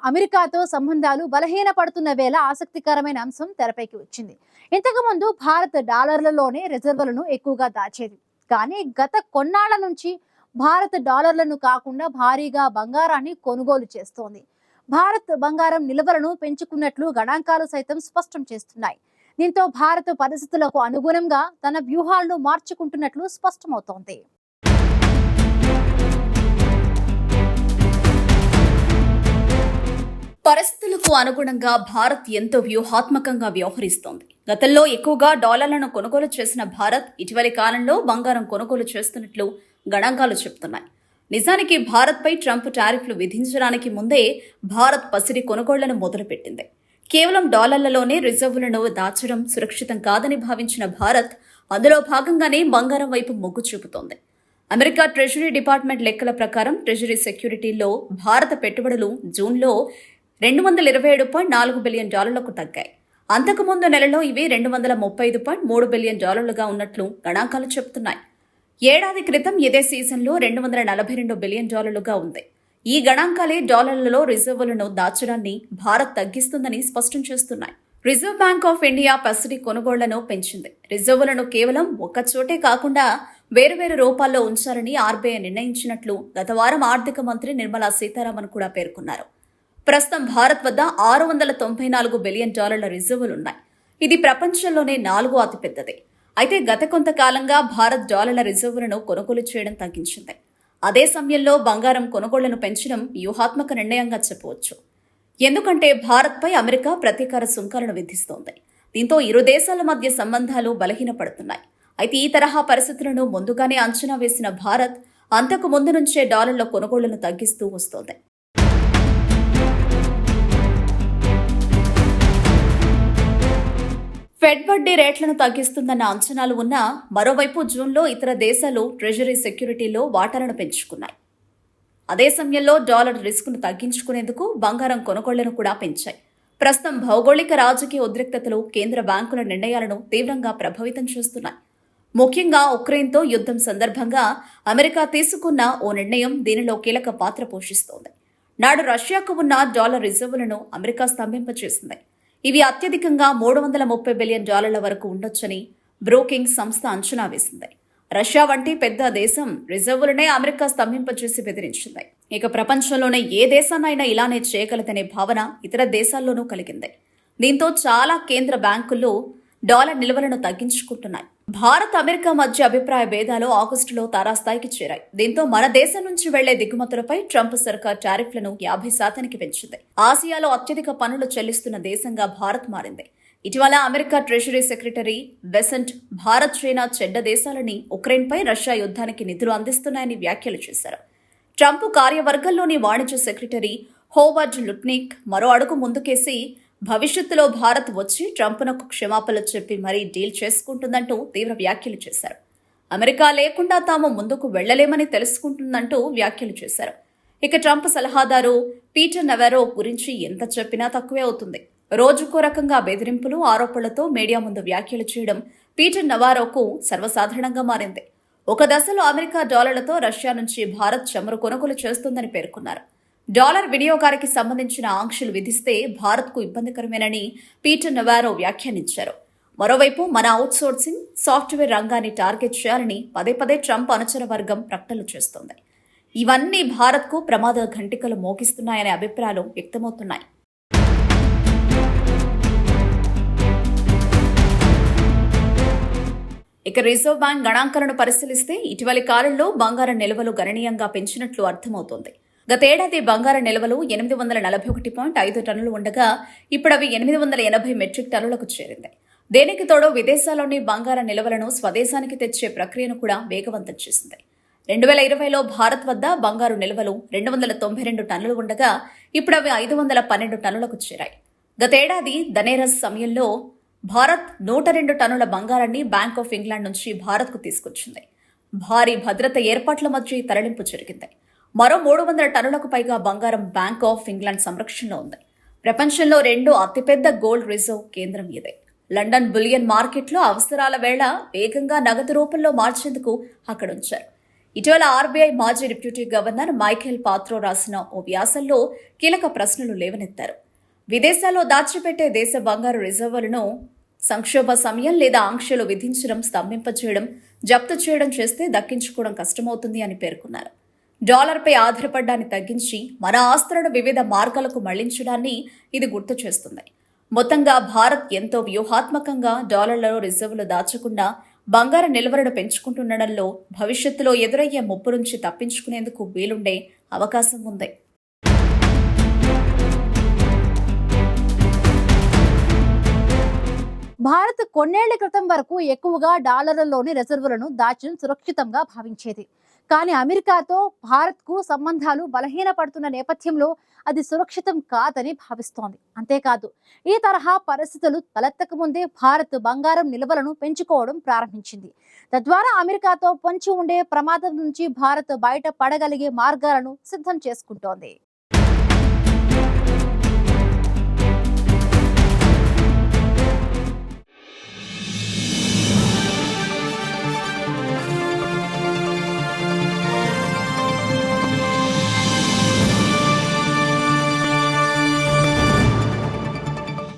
అమెరికాతో సంబంధాలు బలహీనపడుతున్న వేళ ఆసక్తికరమైన అంశం తెరపైకి వచ్చింది. ఇంతకుముందు భారత్ డాలర్లలోనే రిజర్వులను ఎక్కువగా దాచేది. కానీ గత కొన్నాళ్ల నుంచి భారత్ డాలర్లను కాకుండా భారీగా బంగారాన్ని కొనుగోలు చేస్తోంది. భారత్ బంగారం నిల్వలను పెంచుకున్నట్లు గణాంకాలు సైతం స్పష్టం చేస్తున్నాయి. దీంతో భారత్ పరిస్థితులకు అనుగుణంగా తన వ్యూహాలను మార్చుకుంటున్నట్లు స్పష్టమవుతోంది. పరిస్థితులకు అనుగుణంగా భారత్ ఎంతో వ్యూహాత్మకంగా వ్యవహరిస్తోంది. గతంలో ఎక్కువగా డాలర్లను కొనుగోలు చేసిన భారత్ ఇటీవలి కాలంలో బంగారం కొనుగోలు చేస్తున్నట్లు గణాంకాలు చెబుతున్నాయి. నిజానికి భారత్పై ట్రంప్ టారిఫ్లు విధించడానికి ముందే భారత్ పసిడి కొనుగోళ్లను మొదలుపెట్టింది. కేవలం డాలర్లలోనే రిజర్వులను దాచడం సురక్షితం కాదని భావించిన భారత్ అందులో భాగంగానే బంగారం వైపు మొగ్గు చూపుతోంది. అమెరికా ట్రెజరీ డిపార్ట్మెంట్ లెక్కల ప్రకారం ట్రెజరీ సెక్యూరిటీల్లో భారత పెట్టుబడులు జూన్లో $227.4 బిలియన్ తగ్గాయి. అంతకుముందు నెలలో ఇవి $235.3 బిలియన్ ఉన్నట్లు గణాంకాలు చెబుతున్నాయి. ఏడాది క్రితం ఇదే సీజన్లో $242 బిలియన్ ఉంది. ఈ గణాంకాలే డాలర్లలో రిజర్వులను దాచడాన్ని భారత్ తగ్గిస్తుందని స్పష్టం చేస్తున్నాయి. రిజర్వ్ బ్యాంక్ ఆఫ్ ఇండియా పసిడి కొనుగోళ్లను పెంచింది. రిజర్వులను కేవలం ఒక్కచోటే కాకుండా వేరువేరు రూపాల్లో ఉంచాలని ఆర్బీఐ నిర్ణయించినట్లు గత వారం ఆర్థిక మంత్రి నిర్మలా సీతారామన్ కూడా పేర్కొన్నారు. ప్రస్తుతం భారత్ వద్ద $694 బిలియన్ రిజర్వులున్నాయి. ఇది ప్రపంచంలోనే 4వ అతిపెద్దది. అయితే గత కొంతకాలంగా భారత్ డాలర్ల రిజర్వులను కొనుగోలు చేయడం తగ్గించింది. అదే సమయంలో బంగారం కొనుగోళ్లను పెంచడం వ్యూహాత్మక నిర్ణయంగా చెప్పవచ్చు. ఎందుకంటే భారత్పై అమెరికా ప్రతీకార సుంకాలను విధిస్తోంది. దీంతో ఇరు దేశాల మధ్య సంబంధాలు బలహీనపడుతున్నాయి. అయితే ఈ తరహా పరిస్థితులను ముందుగానే అంచనా వేసిన భారత్ అంతకు ముందు నుంచే డాలర్ల కొనుగోళ్లను తగ్గిస్తూ వస్తోంది. ఫెడ్ వడ్డీ రేట్లను తగ్గిస్తుందన్న అంచనాలు ఉన్నా మరోవైపు జూన్లో ఇతర దేశాలు ట్రెజరీ సెక్యూరిటీలో వాటాలను పెంచుకున్నాయి. అదే సమయంలో డాలర్ రిస్కును తగ్గించుకునేందుకు బంగారం కొనుగోళ్లను కూడా పెంచాయి. ప్రస్తుతం భౌగోళిక రాజకీయ ఉద్రిక్తతలు కేంద్ర బ్యాంకుల నిర్ణయాలను తీవ్రంగా ప్రభావితం చేస్తున్నాయి. ముఖ్యంగా ఉక్రెయిన్తో యుద్ధం సందర్భంగా అమెరికా తీసుకున్న ఓ నిర్ణయం దీనిలో కీలక పాత్ర పోషిస్తోంది. నాడు రష్యాకు ఉన్న డాలర్ రిజర్వులను అమెరికా స్తంభింపచేసింది. ఇవి అత్యధికంగా $330 బిలియన్ వరకు ఉండొచ్చని బ్రోకింగ్ సంస్థ అంచనా వేసింది. రష్యా వంటి పెద్ద దేశం రిజర్వులనే అమెరికా స్తంభింపచేసి బెదిరించింది. ఇక ప్రపంచంలోనే ఏ దేశాన్నైనా ఇలానే చేయగలదనే భావన ఇతర దేశాల్లోనూ కలిగింది. దీంతో చాలా కేంద్ర బ్యాంకుల్లో డాలర్ నిల్వలను తగ్గించుకుంటున్నాయి. భారత్ అమెరికా మధ్య అభిప్రాయ భేదాలు ఆగస్టులో తారాస్థాయికి చేరాయి. దీంతో మన దేశం నుంచి వెళ్లే దిగుమతులపై ట్రంప్ సర్కార్ టారిఫ్లను 50% పెంచింది. ఆసియాలో అత్యధిక పన్నులు చెల్లిస్తున్న దేశంగా భారత్ మారింది. ఇటీవల America treasury secretary Besant Bharat, China చెడ్డ దేశాలని ఉక్రెయిన్పై రష్యా యుద్ధానికి నిధులు అందిస్తున్నాయని వ్యాఖ్యలు చేశారు. ట్రంప్ కార్యవర్గంలోని వాణిజ్య సెక్రటరీ హోవర్డ్ లుట్నిక్ మరో అడుగు ముందుకేసి భవిష్యత్తులో భారత్ వచ్చి ట్రంప్నకు క్షమాపణలు చెప్పి మరీ డీల్ చేసుకుంటుందంటూ తీవ్ర వ్యాఖ్యలు చేశారు. అమెరికా లేకుండా తాము ముందుకు వెళ్లలేమని తెలుసుకుంటుందంటూ వ్యాఖ్యలు చేశారు. ఇక ట్రంప్ సలహాదారు పీటర్ నవారో గురించి ఎంత చెప్పినా తక్కువే అవుతుంది. రోజుకో రకంగా బెదిరింపులు, ఆరోపణలతో మీడియా ముందు వ్యాఖ్యలు చేయడం పీటర్ నవారోకు సర్వసాధారణంగా మారింది. ఒక దశలో అమెరికా డాలర్లతో రష్యా నుంచి భారత్ చమురు కొనుగోలు చేస్తుందని పేర్కొన్నారు. డాలర్ వినియోగానికి సంబంధించిన ఆంక్షలు విధిస్తే భారత్కు ఇబ్బందికరమేనని పీటర్ నవారో వ్యాఖ్యానించారు. మరోవైపు మన అవుట్సోర్సింగ్ సాఫ్ట్వేర్ రంగాన్ని టార్గెట్ చేయాలని పదే ట్రంప్ అనుచర వర్గం ప్రకటనలు చేస్తోంది. ఇవన్నీ భారత్కు ప్రమాద ఘంటికలు మోగిస్తున్నాయనే అభిప్రాయాలు వ్యక్తమవుతున్నాయి. ఇక రిజర్వ్ బ్యాంక్ గణాంకాలను పరిశీలిస్తే ఇటీవలి కాలంలో బంగారం నిల్వలు గణనీయంగా పెంచినట్లు అర్థమవుతోంది. గతేడాది బంగారం నిల్వలు 841.5 టన్నులు ఉండగా ఇప్పుడు అవి 880 మెట్రిక్ టన్నులకు చేరింది. దేనికి తోడు విదేశాల్లోని బంగారం నిల్వలను స్వదేశానికి తెచ్చే ప్రక్రియను కూడా వేగవంతం చేసింది. 2020లో భారత్ వద్ద బంగారు నిల్వలు 292 టన్నులు ఉండగా ఇప్పుడు అవి 512 టన్నులకు చేరాయి. గతేడాది ధనేరస్ సమయంలో భారత్ 102 టన్నుల బంగారాన్ని బ్యాంక్ ఆఫ్ ఇంగ్లాండ్ నుంచి భారత్కు తీసుకొచ్చింది. భారీ భద్రత ఏర్పాట్ల మధ్య తరలింపు జరిగింది. మరో 300 టన్నులకు పైగా బంగారం బ్యాంక్ ఆఫ్ ఇంగ్లాండ్ సంరక్షణలో ఉంది. ప్రపంచంలో 2వ అతిపెద్ద గోల్డ్ రిజర్వ్ కేంద్రం ఇదే. లండన్ బులియన్ మార్కెట్లో అవసరాల వేళ వేగంగా నగదు రూపంలో మార్చేందుకు అక్కడుంచారు. ఇటీవల ఆర్బీఐ మాజీ డిప్యూటీ గవర్నర్ మైఖేల్ పాత్రో రాసిన ఓ వ్యాసంలో కీలక ప్రశ్నలు లేవనెత్తారు. విదేశాల్లో దాచిపెట్టే దేశ బంగారు రిజర్వులను సంక్షోభ సమయం లేదా ఆంక్షలు విధించడం, స్తంభింపచేయడం, జప్తు చేయడం చేస్తే దక్కించుకోవడం కష్టమవుతుంది అని పేర్కొన్నారు. డాలర్పై ఆధారపడ్డాన్ని తగ్గించి మన ఆస్తులను వివిధ మార్గాలకు మళ్లించడాన్ని ఇది గుర్తు చేస్తుంది. మొత్తంగా భారత్ ఎంతో వ్యూహాత్మకంగా డాలర్లలో రిజర్వులు దాచకుండా బంగారు నిల్వలను పెంచుకుంటుండడంలో భవిష్యత్తులో ఎదురయ్యే ముప్పు నుంచి తప్పించుకునేందుకు వీలుండే అవకాశం ఉంది. భారత్ కొన్నేళ్ల క్రితం వరకు ఎక్కువగా డాలర్లలోని రిజర్వులను దాచడం సురక్షితంగా భావించేది. కానీ అమెరికాతో భారత్కు సంబంధాలు బలహీనపడుతున్న నేపథ్యంలో అది సురక్షితం కాదని భావిస్తోంది. అంతేకాదు, ఈ తరహా పరిస్థితులు తలెత్తక ముందే భారత్ బంగారం నిల్వలను పెంచుకోవడం ప్రారంభించింది. తద్వారా అమెరికాతో పొంచి ఉండే ప్రమాదం నుంచి భారత్ బయట పడగలిగే మార్గాలను సిద్ధం చేసుకుంటోంది.